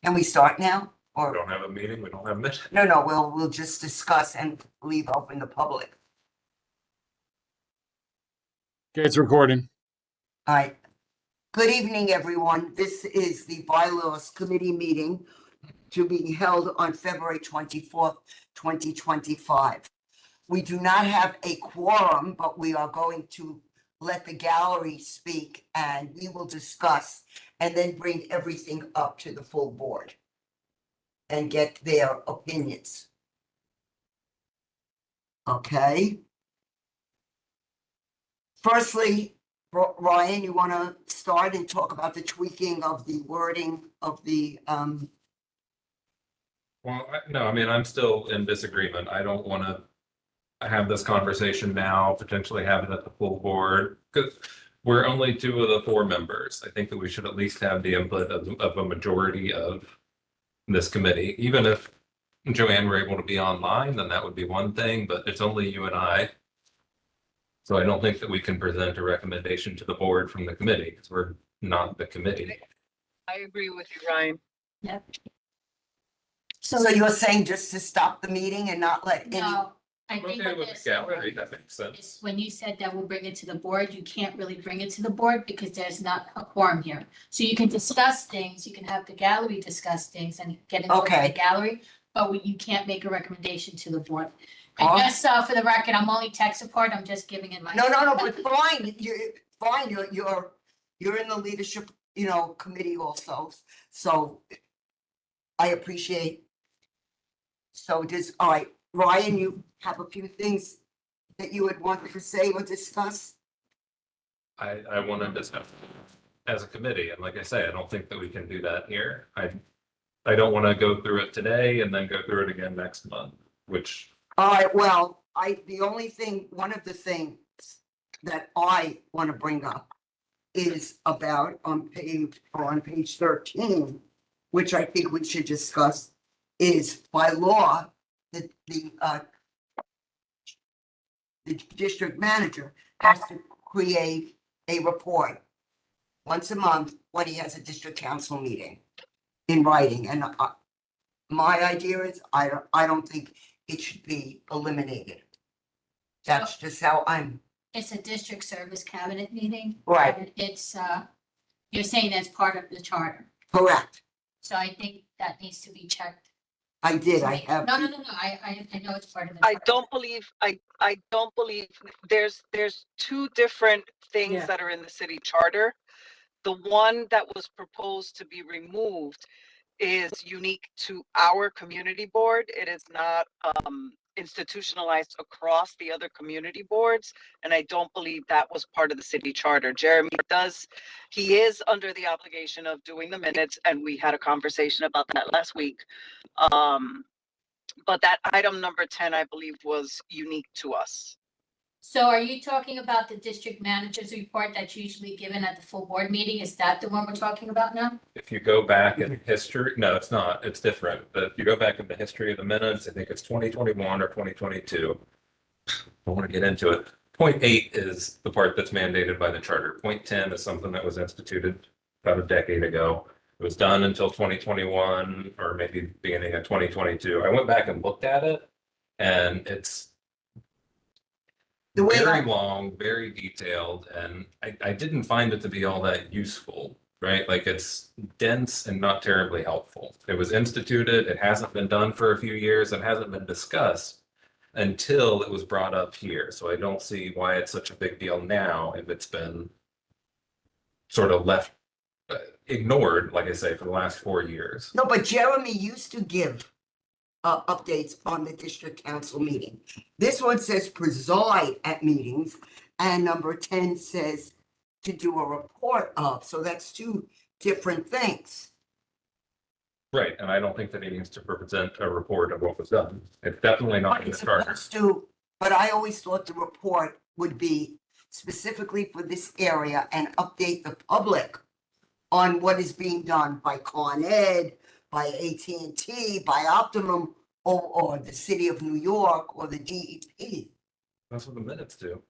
Can we start now? We Or, don't have a meeting, we don't have minutes. no, we'll just discuss and leave open the public. Okay, it's recording. All right. Good evening, everyone. This is the Bylaws Committee meeting to be held on February 24th, 2025. We do not have a quorum, but we are going to let the gallery speak and we will discuss and then bring everything up to the full board and get their opinions. Okay. Firstly, Ryan, you want to start and talk about the tweaking of the wording of the, Well, no, I mean, I'm still in disagreement. I don't want to have this conversation now, potentially have it at the full board, because we're only two of the four members. I think that we should at least have the input of a majority of this committee. Even if Joanne were able to be online, then that would be one thing, but it's only you and I. So I don't think that we can present a recommendation to the board from the committee, because we're not the committee. I agree with you, Ryan. so you're saying just to stop the meeting and not let any, No, I We're think okay what with they're the saying gallery, that makes sense. is when you said that we'll bring it to the board, you can't really bring it to the board because there's not a quorum here. So you can discuss things, you can have the gallery discuss things and get into Okay. the gallery, but you can't make a recommendation to the board. Oh. And just for the record, I'm only tech support, I'm just giving it my. no, but fine, you're in the leadership, committee also, so I appreciate. So all right, Ryan, you have a few things that you would want to say or discuss? I want to discuss as a committee, and like I say, I don't think that we can do that here. I don't want to go through it today and then go through it again next month, which. All right, well, one of the things that I want to bring up is about on page 13, which I think we should discuss, is by law, the district manager has to create a report once a month when he has a district council meeting in writing. And my idea is, I don't think it should be eliminated. That's just how I'm. It's a district service cabinet meeting. Right. And it's, you're saying that's part of the charter. Correct. So I think that needs to be checked. I did. I have. No, I know it's part of the. I charter. don't believe there's two different things that are in the city charter. The one that was proposed to be removed is unique to our community board. It is not institutionalized across the other community boards, and I don't believe that was part of the city charter. Jeremy he is under the obligation of doing the minutes, and we had a conversation about that last week. But that item number 10, I believe, was unique to us. So are you talking about the district manager's report that's usually given at the full board meeting? Is that the one we're talking about now? If you go back in history, no, it's not, it's different. But if you go back in the history of the minutes, I think it's 2021 or 2022. I want to get into it. Point 8 is the part that's mandated by the charter. Point 10 is something that was instituted about a decade ago. It was done until 2021 or maybe beginning of 2022. I went back and looked at it, and it's very long, very detailed, and I didn't find it to be all that useful, right? Like, it's dense and not terribly helpful. It was instituted, it hasn't been done for a few years, and hasn't been discussed until it was brought up here. So I don't see why it's such a big deal now if it's been sort of left, ignored, like I say, for the last 4 years. No, but Jeremy used to give updates on the district council meeting. This one says preside at meetings, and number 10 says to do a report of. So that's two different things. Right, and I don't think that he needs to present a report of what was done. It's definitely not in the It's charter. supposed to, but I always thought the report would be specifically for this area and update the public on what is being done by Con Ed, by AT&T, by Optimum, or the city of New York, or the DEP. That's what the minutes do.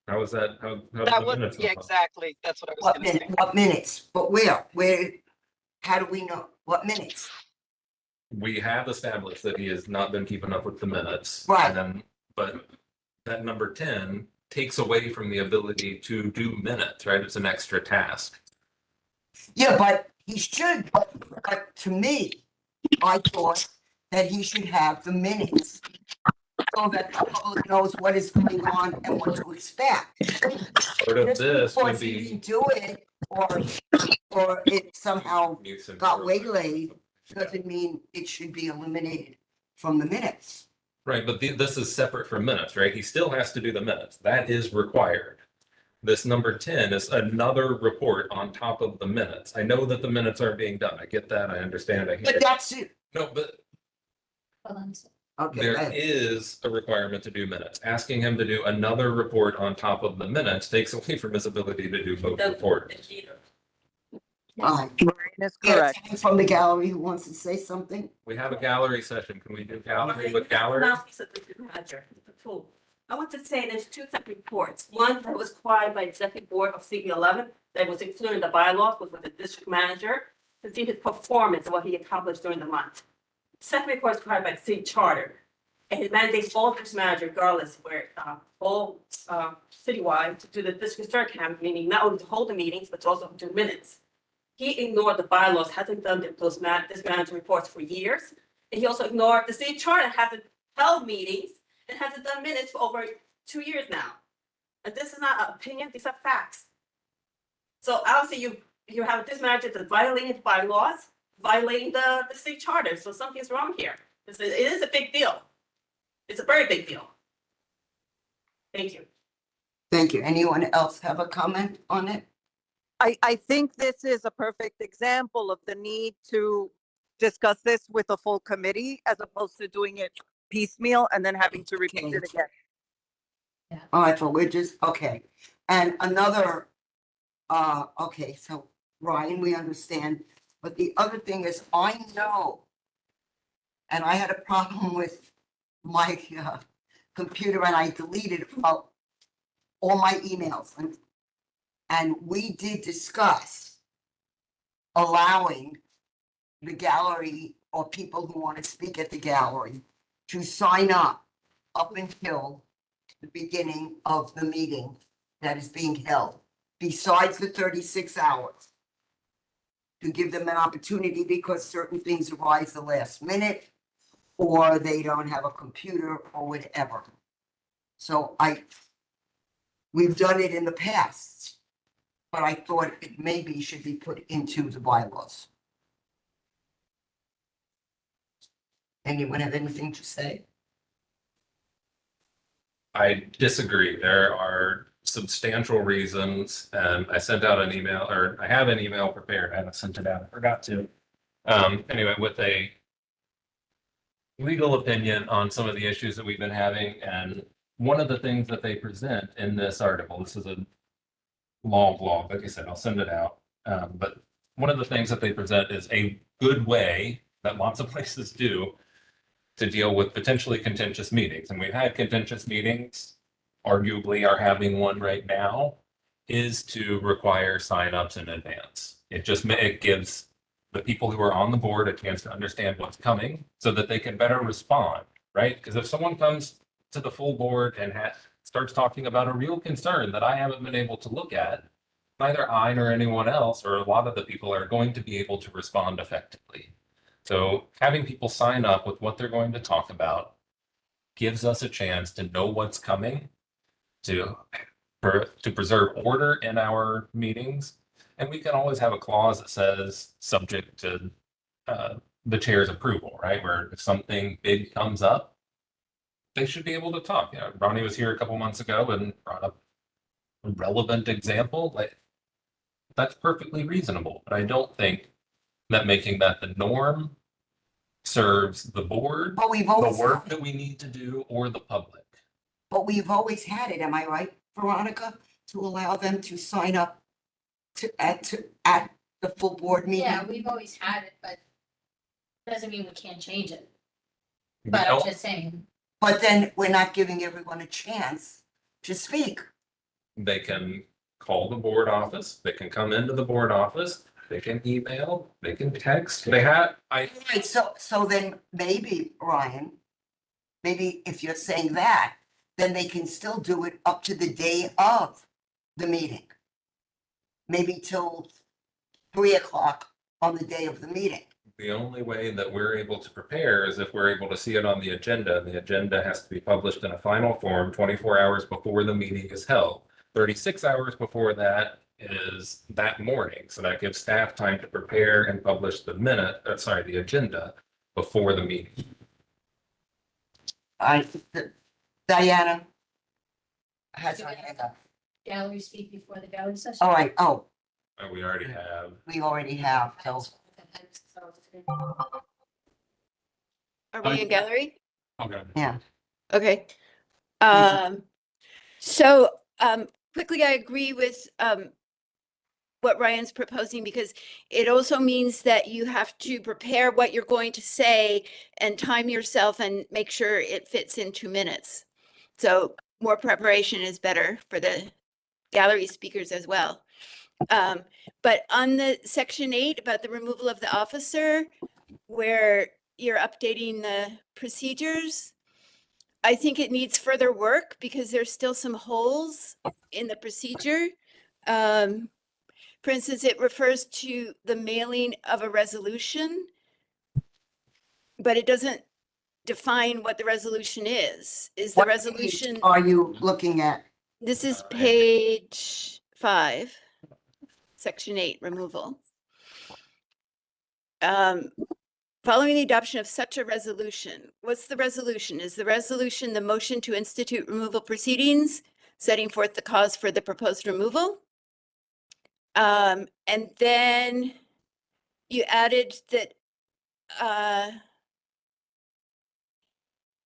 How is that? How That the was, minutes yeah, look like? exactly. That's what I was What going to say. minutes? What minutes? But where? How do we know what minutes? We have established that he has not been keeping up with the minutes. Right. But that number 10 takes away from the ability to do minutes, right? It's an extra task. Yeah, but he should, but to me, I thought that he should have the minutes so that the public knows what is going on and what to expect. Part of Just this would because he be. didn't do it, or it somehow got waylaid, doesn't mean it should be eliminated from the minutes. Right, but this is separate from minutes, right? He still has to do the minutes. That is required. This number 10 is another report on top of the minutes. I know that the minutes aren't being done. I get that. I understand. I hear But it. that's it. No, but Hold on. Okay, go there ahead. is a requirement to do minutes. Asking him to do another report on top of the minutes takes away from his ability to do both reports. All right. That's Yeah, correct. someone from the gallery who wants to say something? We have a gallery session. Can we do gallery with gallery? I want to say there's two separate reports. One that was acquired by Executive Board of CB11 that was included in the bylaws was with the district manager to see his performance and what he accomplished during the month. Second report is acquired by the city charter, and it mandates all district manager, regardless where all citywide, to do the district start camp, meaning not only to hold the meetings but to also do minutes. He ignored the bylaws, hasn't done those district manager reports for years, and he also ignored the city charter, hasn't held meetings and hasn't done minutes for over 2 years now. And this is not an opinion, these are facts. So obviously you have this manager that's violating the bylaws, violating the city charter. So something's wrong here. It is a big deal. It's a very big deal. Thank you. Thank you. Anyone else have a comment on it? I think this is a perfect example of the need to discuss this with a full committee as opposed to doing it piecemeal and then having to repeat it again. All right, so we're just, okay. And another, okay, so Ryan, we understand, but the other thing is, I know, and I had a problem with my computer and I deleted all my emails and we did discuss allowing the gallery or people who want to speak at the gallery to sign up until the beginning of the meeting that is being held, besides the 36 hours. To give them an opportunity because certain things arise the last minute, or they don't have a computer or whatever. So we've done it in the past, but I thought it maybe should be put into the bylaws. Anyone have anything to say? I disagree. There are substantial reasons, and I sent out an email, or I have an email prepared. I haven't sent it out. I forgot to. Anyway, with a legal opinion on some of the issues that we've been having, and one of the things that they present in this article, this is a long blog, like I said, I'll send it out. But one of the things that they present is a good way that lots of places do to deal with potentially contentious meetings. And we've had contentious meetings, arguably are having one right now, is to require signups in advance. It gives the people who are on the board a chance to understand what's coming so that they can better respond, right? Because if someone comes to the full board and starts talking about a real concern that I haven't been able to look at, neither I nor anyone else or a lot of the people are going to be able to respond effectively. So having people sign up with what they're going to talk about gives us a chance to know what's coming, to preserve order in our meetings. And we can always have a clause that says subject to the chair's approval, right? Where if something big comes up, they should be able to talk. Ronnie was here a couple months ago and brought up a relevant example. That's perfectly reasonable. But I don't think that making that the norm serves the board, But we've the always, work that we need to do, or the public. but we've always had it, am I right, Veronica? To allow them to sign up at the full board meeting? Yeah, we've always had it, but doesn't mean we can't change it. We But I'm don't- just saying, But then we're not giving everyone a chance to speak. They can call the board office, they can come into the board office, they can email, they can text, they have, Right, so then maybe, Ryan, maybe if you're saying that, then they can still do it up to the day of the meeting. Maybe till 3 o'clock on the day of the meeting. the only way that we're able to prepare is if we're able to see it on the agenda. And the agenda has to be published in a final form 24 hours before the meeting is held. 36 hours before that is that morning. So that gives staff time to prepare and publish the agenda before the meeting. Diana has her hand up. Gallery speak before the gallery session. All right, We already have. we already have, so, Are we in gallery? Okay. yeah. Okay. Mhm. So, quickly, I agree with, what Ryan's proposing, because it also means that you have to prepare what you're going to say and time yourself and make sure it fits in 2 minutes. So more preparation is better for the gallery speakers as well. But on the section 8 about the removal of the officer, where you're updating the procedures, I think it needs further work because there's still some holes in the procedure. For instance, it refers to the mailing of a resolution, but it doesn't define what the resolution is. Is the What page resolution, are you looking at? this is page 5, section 8, removal. Following the adoption of such a resolution, what's the resolution? Is the resolution the motion to institute removal proceedings, setting forth the cause for the proposed removal? And then you added that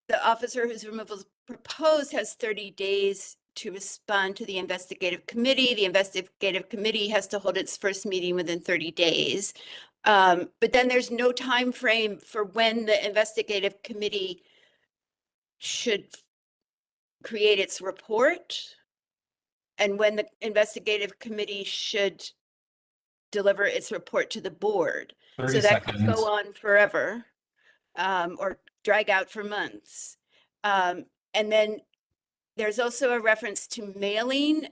the officer whose removal is proposed has 30 days to respond to the investigative committee. The investigative committee has to hold its first meeting within 30 days. But then there's no time frame for when the investigative committee should create its report and when the investigative committee should deliver its report to the board. 30 So that could seconds. go on forever, or drag out for months. And then there's also a reference to mailing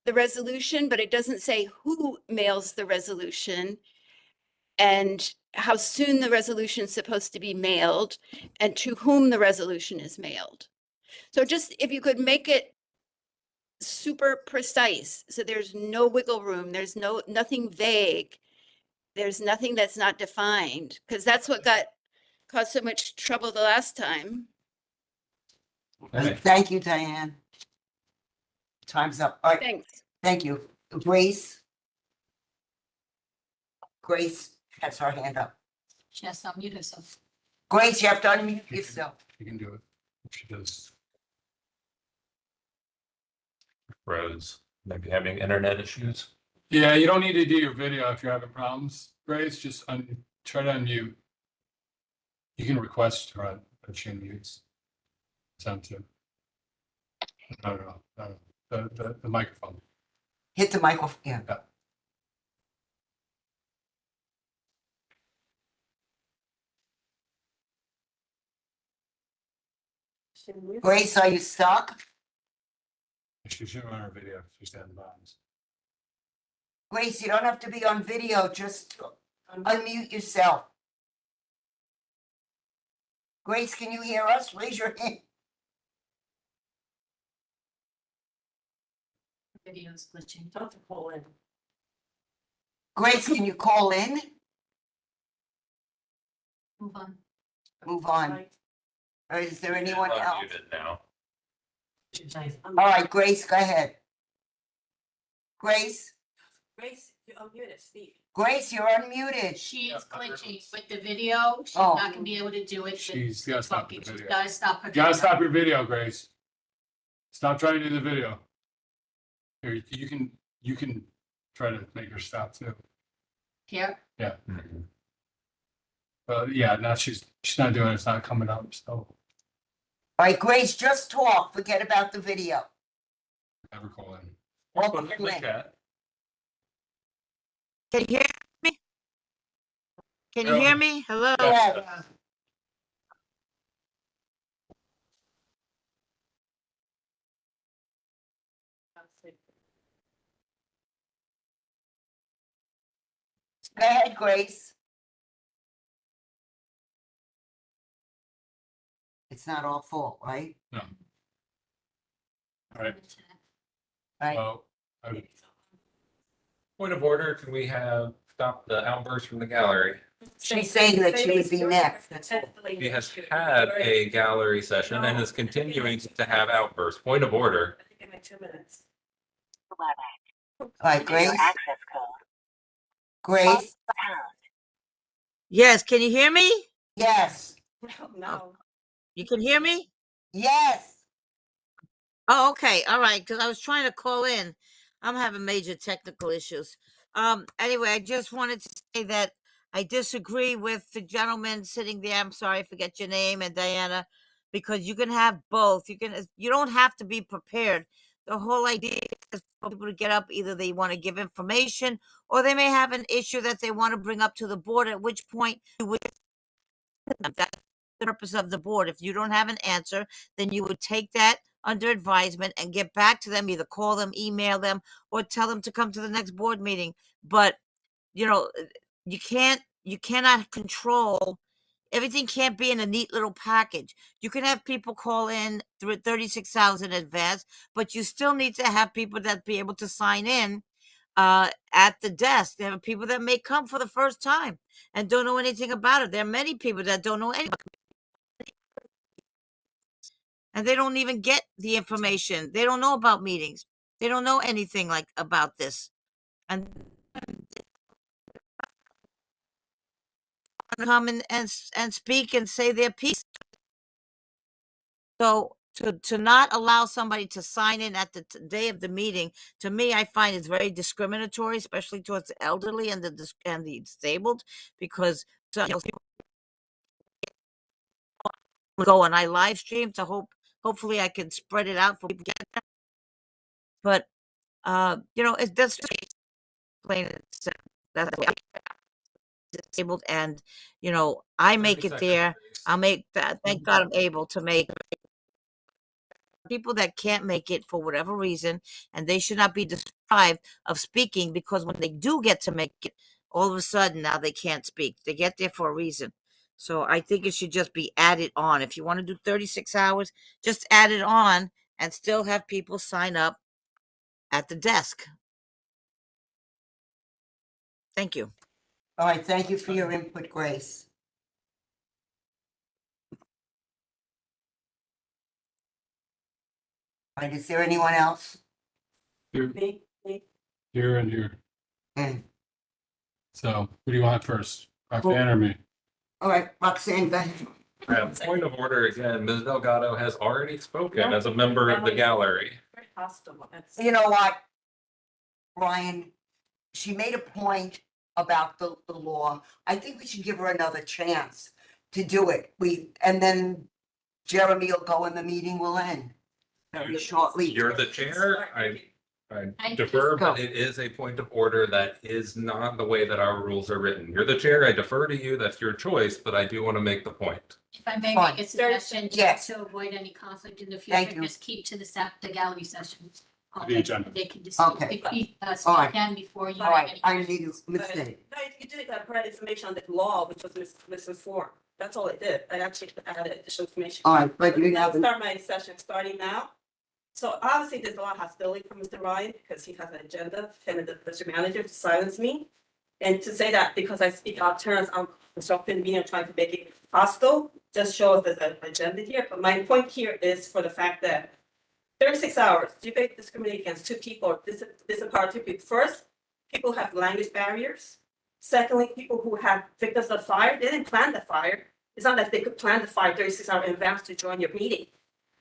the resolution, but it doesn't say who mails the resolution and how soon the resolution is supposed to be mailed and to whom the resolution is mailed. So just if you could make it super precise, so there's no wiggle room, there's nothing vague, there's nothing that's not defined, because that's what caused so much trouble the last time. Okay. Thank you, Diane. Time's up. All right, Thanks. thank you. Grace? Grace has her hand up. She has to unmute herself. Grace, you have to unmute yourself. You can do it. She does. Rose, maybe having internet issues. Yeah, you don't need to do your video if you're having problems. Grace, just try to unmute. You can request her on, but she unmutes. Sound too. No, the microphone. Hit the microphone, yeah. Grace, are you stuck? She should run her video. She's having problems. Grace, you don't have to be on video, just unmute yourself. Grace, can you hear us? Raise your hand. Video's glitching. Don't pull in. Grace, can you call in? Move on. Move on. Or is there anyone else? Unmuted now. All right, Grace, go ahead. Grace, You're unmuted, speak. Grace, you're unmuted. She Yeah, is glitching with the video. She's Oh. not gonna be able to do it. She's gotta stop the She's video. gotta stop her. You gotta video. stop your video, Grace. Stop trying to do the video. Here, you can try to make her stop too. Here, Mhm. But yeah, now she's not doing it. It's not coming up. So All right, Grace, just talk. Forget about the video. never call in. Or Put it in call the in. chat. Can you hear me? Can you hear me? Hello? Yeah. Go ahead, Grace. It's not all fault, right? No. All right, Right. so, okay. Point of order, can we have stop the outburst from the gallery? She's saying that she would be next. That's all. She has had a gallery session and is continuing to have outbursts. Point of order. I think it might 2 minutes. All right, Grace. Grace, Yes, can you hear me? yes, No. You can hear me? yes. Oh, okay, all right, because I was trying to call in. I'm having major technical issues. Anyway, I just wanted to say that I disagree with the gentleman sitting there. I'm sorry, I forget your name, and Diana, because you can have both. You don't have to be prepared. The whole idea is for people to get up, either they want to give information or they may have an issue that they want to bring up to the board, at which point you would that's the purpose of the board. If you don't have an answer, then you would take that under advisement and get back to them, either call them, email them, or tell them to come to the next board meeting. But, you know, you cannot control, everything can't be in a neat little package. You can have people call in through 36 hours in advance, but you still need to have people that be able to sign in at the desk. There are people that may come for the first time and don't know anything about it. There are many people that don't know anything. And they don't even get the information. They don't know about meetings. They don't know anything like about this. And come and speak and say their piece. So to not allow somebody to sign in at the day of the meeting, to me, I find it's very discriminatory, especially towards the elderly and the disabled, because some people go and I live stream to hopefully I can spread it out for people to get there. But you know, it does plain and simple. That's the way I'm disabled, and you know, I make 30 it seconds, there. please. I'll make that. Thank God I'm able to make people that can't make it for whatever reason, and they should not be deprived of speaking, because when they do get to make it, all of a sudden now they can't speak. They get there for a reason. So I think it should just be added on. If you want to do 36 hours, just add it on and still have people sign up at the desk. Thank you. All right, thank you for your input, Grace. All right, is there anyone else? Here, Me. here and here. And, So who do you want first? Roxanne or me? all right, Roxanne, go ahead. Point of order again, Ms. Delgado has already spoken as a member of the gallery. Very hostile. That's- You know what, Brian, she made a point about the law. I think we should give her another chance to do it. And then Jeremy will go and the meeting will end very shortly. You're the chair. I I defer, Go. but it is a point of order that is not the way that our rules are written. You're the chair. I defer to you. That's your choice, but I do want to make the point. If I may Fine. make a suggestion, Yes. just to avoid any conflict in the Thank future, you. just keep to the gallery sessions. The agenda. They can just Okay. speak All right. again before you. All have right, any I questions. need a mistake. No, you did provide information on the law, which was misinformed. That's all I did. I actually added additional information. All right, but you I'll haven't, start my session starting now. So obviously, there's a lot of hostility from Mr. Ryan because he has an agenda, him and the district manager, to silence me. And to say that because I speak out turns, I'm disrupting me and trying to make it hostile, just shows there's an agenda here. But my point here is for the fact that 36 hours, you can discriminate against two people, or disempower two people. First, people have language barriers. Secondly, people who have victims of fire, they didn't plan the fire. It's not like they could plan the fire 36 hours in advance to join your meeting.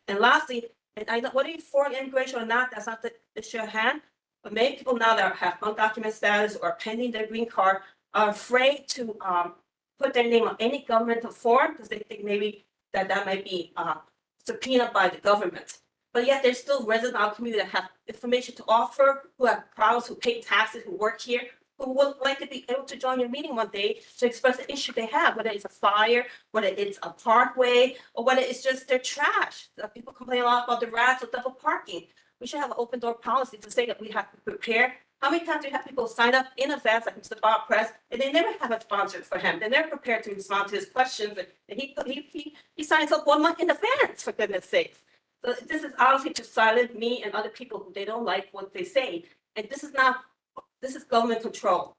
And lastly, and I know, whether you're for immigration or not, that's not the issue at hand. But many people now that have undocumented status or pending their green card are afraid to put their name on any governmental form because they think maybe that might be subpoenaed by the government. But yet there's still residents in our community that have information to offer, who have problems, who pay taxes, who work here, who would like to be able to join your meeting one day to express the issue they have, whether it's a fire, whether it's a parkway, or whether it's just their trash. People complain a lot about the rats or double parking. We should have an open door policy to say that we have to prepare. How many times do you have people sign up in advance, like Mr. Bob Press, and they never have a sponsor for him? They're never prepared to respond to his questions, and he signs up 1 month in advance, for goodness sakes. So this is obviously to silence me and other people who they don't like what they say. And this is government control.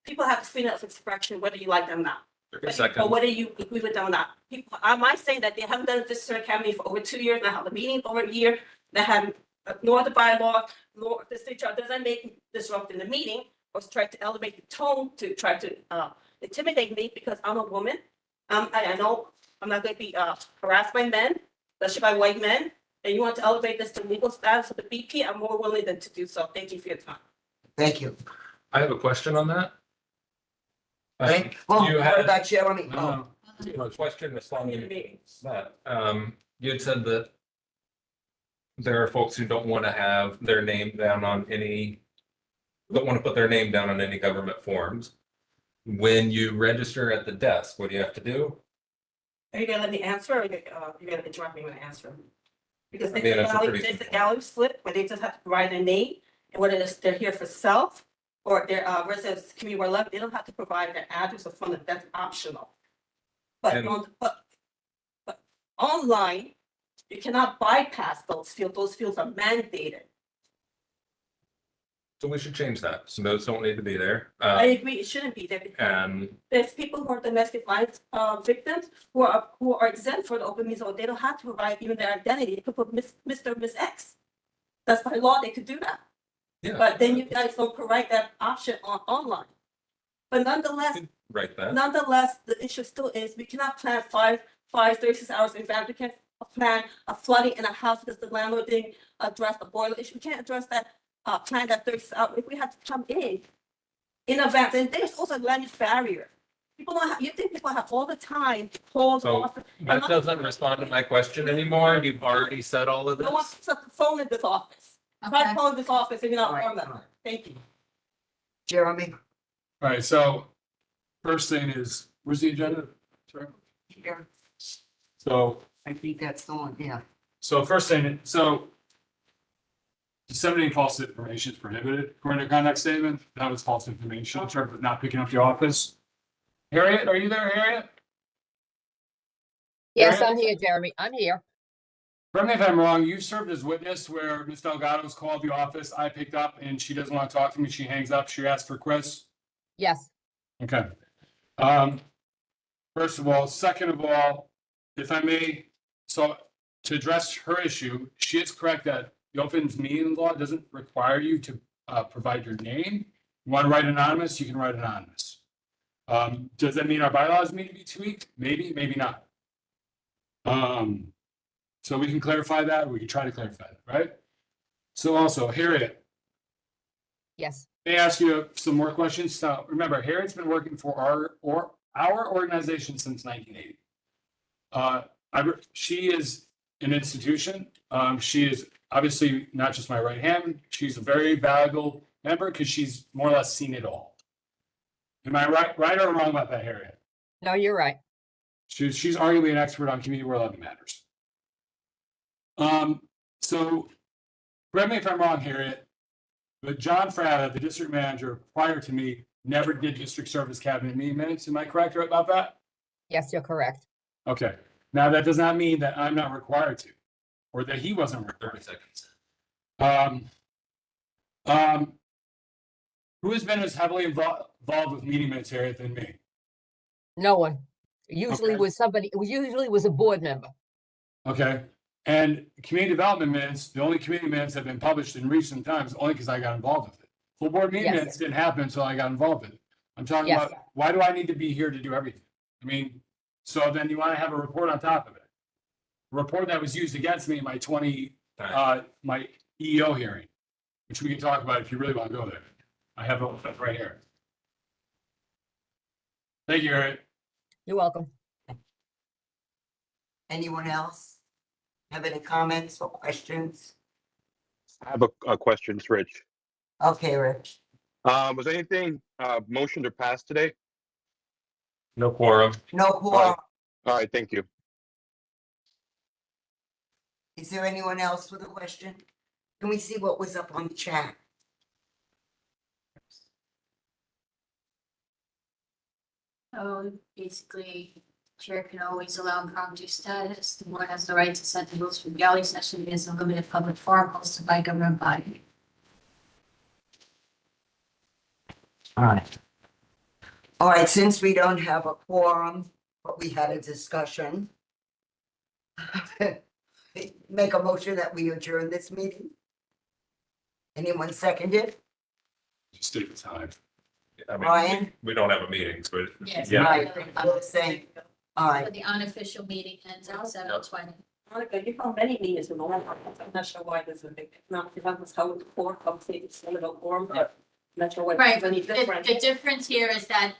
People have freedom of expression, whether you like them or not. 30 seconds. Or whether you agree with them or not. People, am I saying that they haven't done this academy for over 2 years, now have a meeting for over a year, that have ignored the bylaw, nor the state charter doesn't make disrupt in the meeting, or try to elevate the tone to try to intimidate me because I'm a woman. I know I'm not going to be harassed by men, especially by white men. And you want to elevate this to legal status of the BP, I'm more willing than to do so. Thank you for your time. Thank you. I have a question on that. Right? Well, you what had- about Jeremy? No, A question responding Me. to that. You had said that there are folks who don't want to have their name down on any, don't want to put their name down on any government forms. When you register at the desk, what do you have to do? Are you gonna let me answer, or you're gonna interrupt me when I answer? Because I mean, that's a pretty there's a simple- gallery slip where they just have to provide their name, and whether they're here for self or their residents, community where left, they don't have to provide their address or phone number. That's optional. But And- but online, you cannot bypass those fields. Those fields are mandated. So we should change that. So those don't need to be there. I agree, it shouldn't be there because And there's people who are domestic violence victims who are exempt for the open meeting, so they don't have to provide even their identity. They could put Mr. or Miss X. That's by law, they could do that. yeah. But then you guys don't provide that option online. But Right then. nonetheless, the issue still is, we cannot plan 36 hours in advance. We can't plan a flooding in a house because the landlord didn't address the boiler issue. We can't address that, plan that 36 hours. If we have to come in advance, and there's also a language barrier. People don't have, you think people have all the time to call the So office. that doesn't respond to my question anymore. You've already said all of No one this. picks up the phone in this office. Okay. Try calling this office if you're not All right, on that. all right. Thank you. Jeremy? all right, so first thing is, where's the agenda? Sorry. Here. So, I think that's the one, yeah. first thing, so disseminating false information is prohibited according to conduct statement. That was false information in terms of not picking up the office. Harriet, are you there, Harriet? Yes, Harriet? I'm here, Jeremy. I'm here. Correct me if I'm wrong, you served as witness where Ms. Delgado's called the office, I picked up, and she doesn't want to talk to me, she hangs up, she asked for Chris. Yes, Okay. First of all, second of all, if I may, so to address her issue, she is correct that the open meeting law doesn't require you to provide your name. You want to write anonymous, you can write anonymous. Does that mean our bylaws need to be tweaked? Maybe, maybe not. So we can clarify that, we can try to clarify that, right? So also, Harriet, yes, may I ask you some more questions? So remember, Harriet's been working for our organization since 1980. She is an institution. She is obviously not just my right hand. She's a very valuable member because she's more or less seen it all. Am I right or wrong about that, Harriet? no, you're right. She's arguably an expert on community world matters. So correct me if I'm wrong, Harriet, but John Fratta, the district manager prior to me, never did district service cabinet meeting minutes. Am I correct about that? Yes, you're correct. Okay. Now, that does not mean that I'm not required to, or that he wasn't 30 required. seconds. Who has been as heavily involved with meeting minutes, Harriet, than me? No one. Usually Okay. was somebody, it was usually was a board member. Okay. And community development minutes, the only community minutes that have been published in recent times, only because I got involved with it. Full board meeting Yes. minutes didn't happen until I got involved in it. I'm talking Yes. about, why do I need to be here to do everything? I mean, so then you want to have a report on top of it. A report that was used against me in my my EEO hearing, which we can talk about if you really want to go there. I have it right here. Thank you, Harriet. You're welcome. Anyone else have any comments or questions? I have a question, Rich. Okay, Rich. Was anything motioned or passed today? No quorum. No quorum. All right, thank you. Is there anyone else with a question? Can we see what was up on the chat? So basically, chair can always allow impromptu status. The board has the right to set the rules for gallery session as a limited public forum hosted by government body. All right, since we don't have a quorum, but we had a discussion. Make a motion that we adjourn this meeting. Anyone second it? Just take the time. I mean, Ryan? we don't have a meeting, so Yes. yeah. Right, I'm just saying. All So right, the unofficial meeting ends at 7:20. Monica, you found many meetings in the one, I'm not sure why there's a big, not, if I was held before, obviously it's a little forum, but I'm not sure what Right, is any the different. difference here is that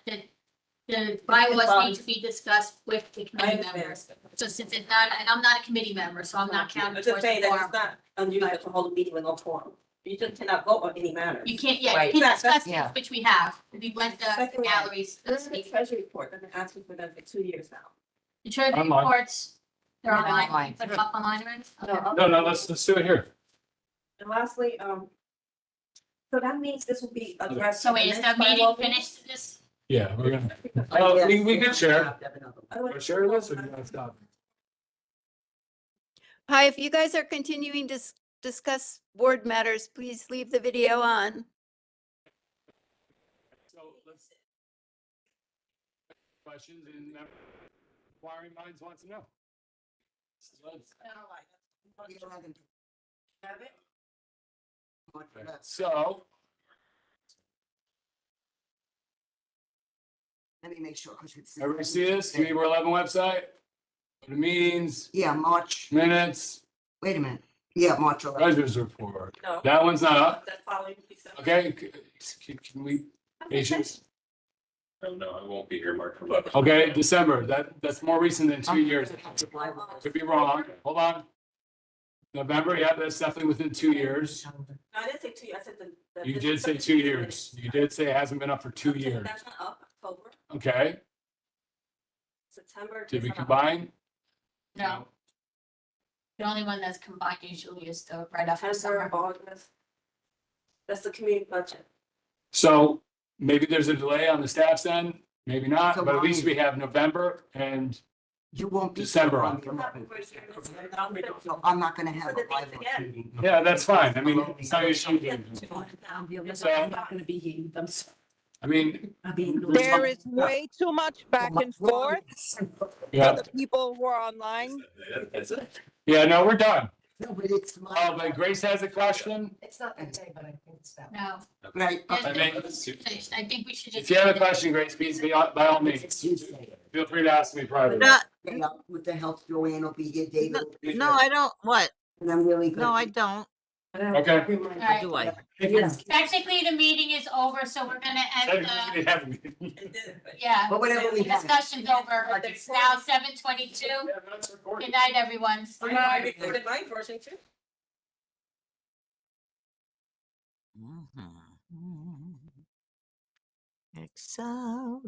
the bylaws need to be discussed with the committee members. So since it's not, and I'm not a committee member, so I'm not counting I'm just towards the saying that quorum. it's not unusual to hold a meeting with no forum. You just cannot vote on any matter. You can't, yeah, Right. you can discuss Yeah. things, which we have. We went to the Second, galleries. This is the treasury report, I've been asking for them for 2 years now. The treasury Online. reports, they're online. Online. Put them up online already? Okay. No, let's do it here. And lastly, so that means this will be addressed. So in wait, the is next the meeting bylaw finished this? Yeah, we're gonna, Yes. we can share. Otherwise- Wanna share this or do you wanna stop? Hi, if you guys are continuing to discuss board matters, please leave the video on. So let's. Questions and inquiring minds want to know. So, let me make sure, because it's. everybody see this? Weber 11 website? Go to meetings, Yeah, March, minutes, wait a minute. Yeah, March 11th. treasurer's report. No. That one's not up. That following December. Okay, can we, patience? Oh, no, I won't be here March 11th. Okay, December, that's more recent than 2 years. Could be wrong. Hold on. November, yeah, that's definitely within 2 years. No, I didn't say 2 years, I said the. You did say 2 years. You did say it hasn't been up for 2 years. That's not up, October, Okay, September. did we that's not up. combine? No. The only one that's combined usually is the right after September, summer. August. That's the community budget. So maybe there's a delay on the staff's end, maybe not, So but at least Ryan- we have November and You won't be. December here on. on the 11th. So I'm not gonna have a So the dates bylaws again. meeting. yeah, that's fine. I mean, it's not your sheet. So, I'm not gonna be here. I'm sorry. I mean, I mean. There is way too much back and forth for yeah, the people who are online. yeah, no, we're done. No, but it's my. Oh, but Grace has a question. It's not that day, but I think it's that. No. Right. I mean, Finished. I think we should just. if you have a question, Grace, please be, by all means, feel free to ask me privately. No, With the help, Joanne will be here, David. will be no, here, I don't, what? And I'm really. No, I don't. Okay. Alright. Do I? Yes. Technically, the meeting is over, so we're gonna end Technically, the, they have a meeting. yeah, But whatever the we have. discussion's over. It's now 7:22. Yeah, that's recorded. Good night, everyone. I recorded my version too. X out.